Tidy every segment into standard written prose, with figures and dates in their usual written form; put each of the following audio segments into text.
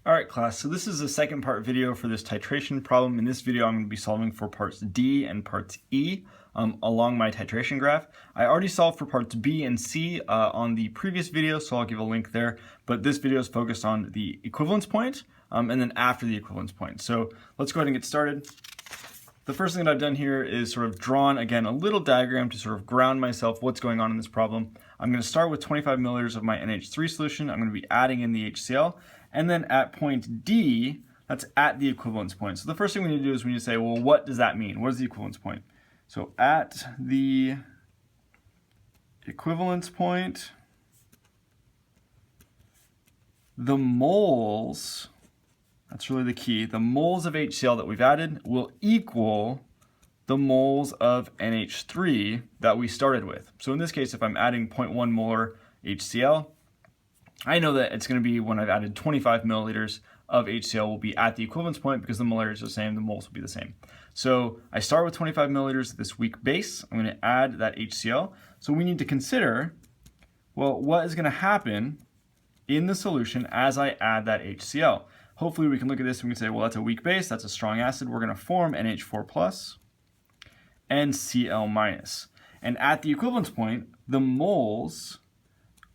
Alright class, so this is the second part video for this titration problem. In this video I'm going to be solving for parts D and parts E along my titration graph. I already solved for parts B and C on the previous video, so I'll give a link there, but this video is focused on the equivalence point and then after the equivalence point. So let's go ahead and get started. The first thing that I've done here is sort of drawn, again, a little diagram to sort of ground myself what's going on in this problem. I'm going to start with 25 milliliters of my NH3 solution. I'm going to be adding in the HCl. And then at point D, that's at the equivalence point. So the first thing we need to do is we need to say, well, what does that mean? What is the equivalence point? So at the equivalence point, the moles, that's really the key, the moles of HCl that we've added will equal the moles of NH3 that we started with. So in this case, if I'm adding 0.1 molar HCl, I know that it's going to be when I've added 25 milliliters of HCl will be at the equivalence point because the molarity is the same, the moles will be the same. So I start with 25 milliliters of this weak base. I'm going to add that HCl. So we need to consider, well, what is going to happen in the solution as I add that HCl? Hopefully we can look at this and we can say, well, that's a weak base, that's a strong acid. We're going to form NH4 plus and Cl minus. And at the equivalence point, the moles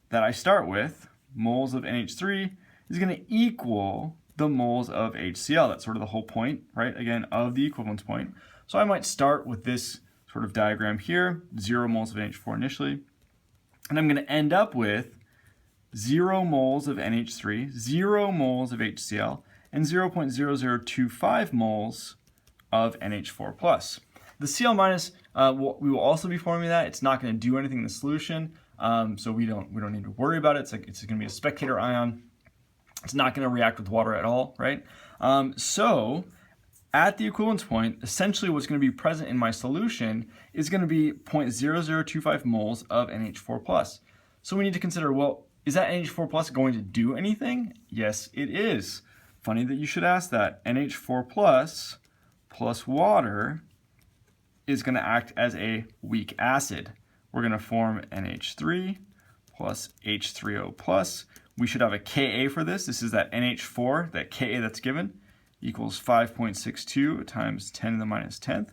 that I start with, moles of NH3, is going to equal the moles of HCl. That's sort of the whole point, right, again, of the equivalence point. So I might start with this sort of diagram here, 0 moles of NH4 initially, and I'm going to end up with 0 moles of NH3, 0 moles of HCl, and 0.0025 moles of NH4 plus. The Cl minus, we will also be forming that. It's not going to do anything in the solution. So we don't need to worry about it. It's going to be a spectator ion. It's not going to react with water at all, right? So at the equivalence point, essentially what's going to be present in my solution is going to be 0.0025 moles of NH4 plus. So we need to consider, well, is that NH4 plus going to do anything? Yes, it is. Funny that you should ask that. NH4 plus water is going to act as a weak acid. We're going to form NH3 plus H3O plus. We should have a Ka for this. This is that NH4, that Ka that's given, equals 5.62 times 10 to the minus 10th.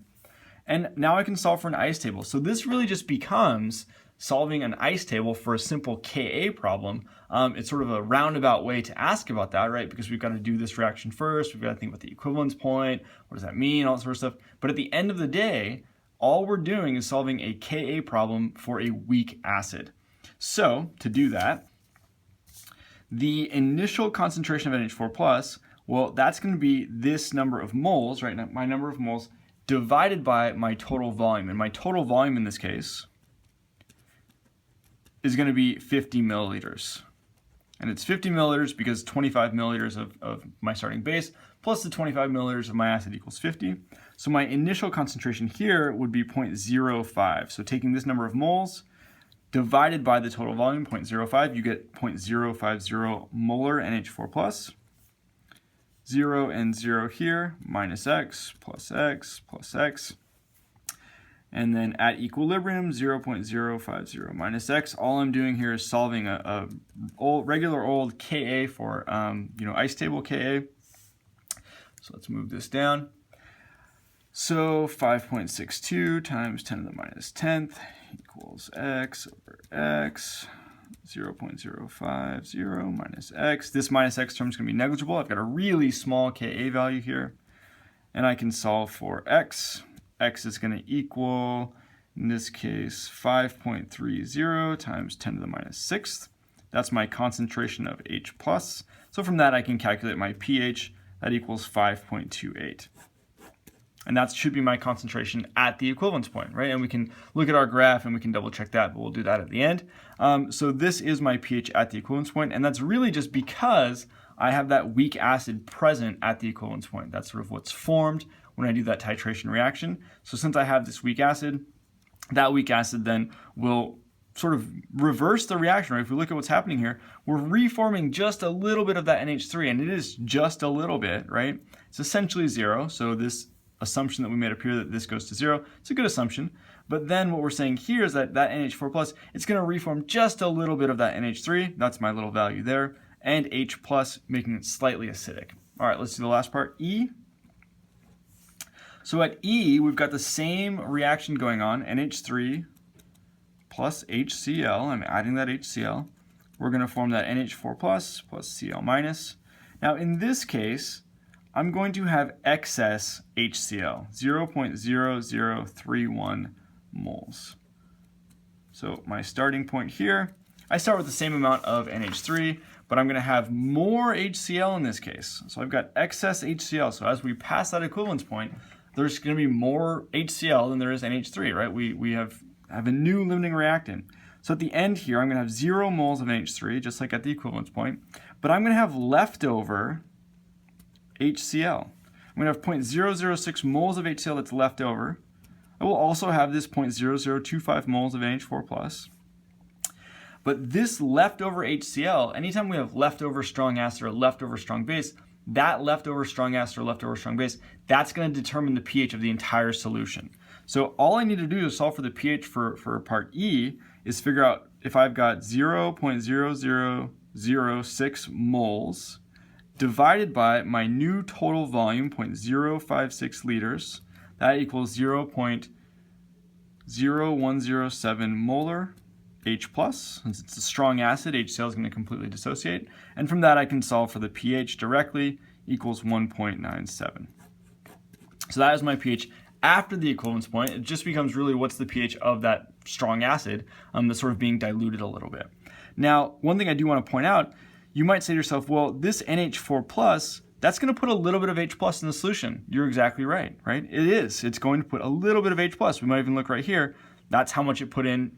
And now I can solve for an ice table. So this really just becomes solving an ice table for a simple Ka problem. It's sort of a roundabout way to ask about that, right? Because we've got to do this reaction first. We've got to think about the equivalence point. What does that mean? All that sort of stuff. But at the end of the day, all we're doing is solving a Ka problem for a weak acid. So to do that, the initial concentration of NH4 plus, well, that's going to be this number of moles, right? Now, my number of moles divided by my total volume. And my total volume in this case is going to be 50 milliliters. And it's 50 milliliters because 25 milliliters of my starting base plus the 25 milliliters of my acid equals 50. So my initial concentration here would be 0.05. So taking this number of moles divided by the total volume, 0.05, you get 0.050 molar NH4 plus. 0 and 0 here, minus x plus x plus x. And then at equilibrium, 0.050 minus x. All I'm doing here is solving a regular old Ka for ice table Ka. So let's move this down. So 5.62 times 10 to the minus 10th equals x over x. 0.050 minus x. This minus x term is going to be negligible. I've got a really small Ka value here. And I can solve for x. X is going to equal, in this case, 5.30 times 10 to the minus 6th. That's my concentration of H+. So from that, I can calculate my pH. That equals 5.28. And that should be my concentration at the equivalence point, right? And we can look at our graph and we can double check that, but we'll do that at the end. So this is my pH at the equivalence point, and that's really just because I have that weak acid present at the equivalence point. That's sort of what's formed when I do that titration reaction. So since I have this weak acid, that weak acid then will sort of reverse the reaction, right? If we look at what's happening here, we're reforming just a little bit of that NH3, and it is just a little bit, right? It's essentially 0, so this assumption that we made up here that this goes to 0, it's a good assumption. But then what we're saying here is that NH4 plus, it's going to reform just a little bit of that NH3. That's my little value there. and H plus, making it slightly acidic. All right, let's do the last part, E. So at E, we've got the same reaction going on, NH3 plus HCl. I'm adding that HCl. We're going to form that NH4 plus Cl minus. Now in this case, I'm going to have excess HCl, 0.0031 moles. So my starting point here, I start with the same amount of NH3, but I'm going to have more HCl in this case. So I've got excess HCl. So as we pass that equivalence point, there's going to be more HCl than there is NH3, right? We have a new limiting reactant. So at the end here, I'm going to have 0 moles of NH3, just like at the equivalence point, but I'm going to have leftover HCl. I'm going to have 0.006 moles of HCl that's left over. I will also have this 0.0025 moles of NH4 plus. But this leftover HCl, anytime we have leftover strong acid or leftover strong base, that leftover strong acid or leftover strong base, that's going to determine the pH of the entire solution. So all I need to do to solve for the pH for part E is figure out if I've got 0.0006 moles divided by my new total volume, 0.056 liters, that equals 0.0107 molar H plus. Since it's a strong acid, HCl is going to completely dissociate. And from that, I can solve for the pH directly, equals 1.97. So that is my pH after the equivalence point. It just becomes really what's the pH of that strong acid that's sort of being diluted a little bit. Now, one thing I do want to point out, you might say to yourself, well, this NH4 plus, that's going to put a little bit of H plus in the solution. You're exactly right? It is. It's going to put a little bit of H plus. We might even look right here. That's how much it put in,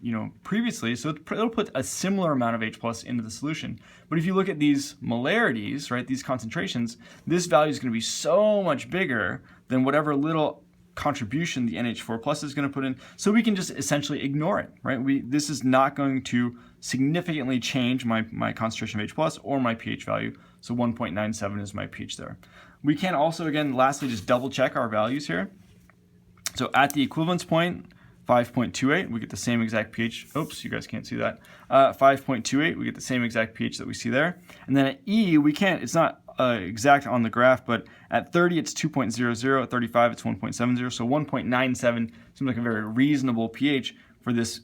previously. So it'll put a similar amount of H plus into the solution. But if you look at these molarities, right, these concentrations, this value is going to be so much bigger than whatever little contribution the NH4 plus is going to put in. So we can just essentially ignore it, right? This is not going to significantly change my concentration of H plus or my pH value. So 1.97 is my pH there. We can also, again, lastly, just double check our values here. So at the equivalence point, 5.28, we get the same exact pH. Oops, you guys can't see that. 5.28, we get the same exact pH that we see there. And then at E, we can't, it's not exact on the graph, but at 30, it's 2.00. At 35, it's 1.70. So 1.97 seems like a very reasonable pH for this,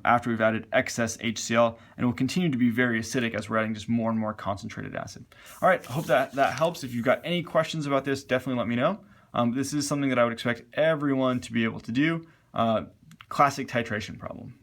after we've added excess HCl, and it will continue to be very acidic as we're adding just more and more concentrated acid. All right, I hope that helps. If you've got any questions about this, definitely let me know. This is something that I would expect everyone to be able to do. Classic titration problem.